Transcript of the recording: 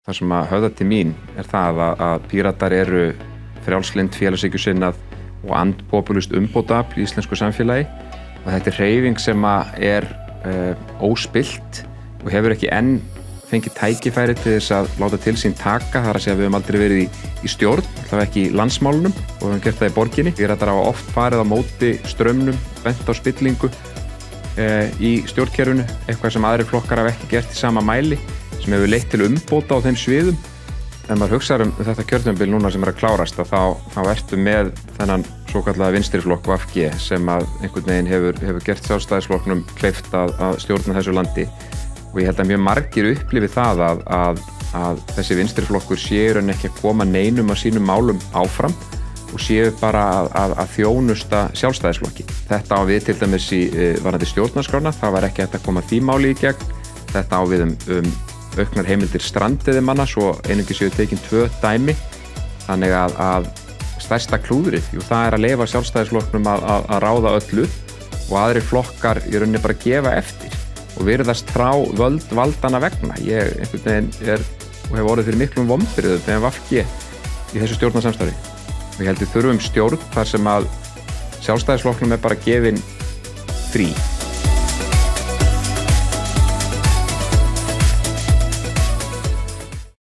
Það sem að höfða til mín það að Píratar eru frjálslynd, félagshyggjusinnað og andpopulískt umbótaafl í íslensku samfélagi og þetta hreyfing sem að óspillt og hefur ekki enn fengið tækifæri til þess að láta til sín taka, þar að segja að við höfum aldrei verið í stjórn, allavega ekki í landsmálunum og við höfum gert það í borginni. Píratar hafa oft farið á móti straumnum, bent á spillingu í stjórnkerfinu, eitthvað sem aðrir flokkar hafa ekki gert í sama mæli, sem hefur leitt til umbóta á þeim sviðum. Ef maður hugsar þetta kjörtímabil núna sem að klárast, þá ertu með þennan svokallaða vinstriflokk VG sem að einhvern veginn hefur gert Sjálfstæðisflokknum kleift að stjórna þessu landi. Og ég held að mjög margir upplifi það að þessi vinstriflokkur séu en ekki að koma neinum af sínum málum áfram og séu bara að þjónusta Sjálfstæðisflokki. Þetta á við til dæmis varðandi stjórnarskrána, það var ekki hægt að koma því máli í gegn. Þetta á við auknar heimildir strandveiðimanna, svo einungis séu tekin 2 dæmi. Þannig að stærsta klúðrið, það að leyfa Sjálfstæðisflokknum að ráða öllu og aðrir flokkar í rauninni bara gefa eftir og virðast þrá valdana vegna. Ég einhvern veginn og hef orðið fyrir miklum vonbrigðum með VG í þessu stjórnarsamstarfi. Ég held við þurfum stjórn þar sem að Sjálfstæðisflokknum bara gefin frí.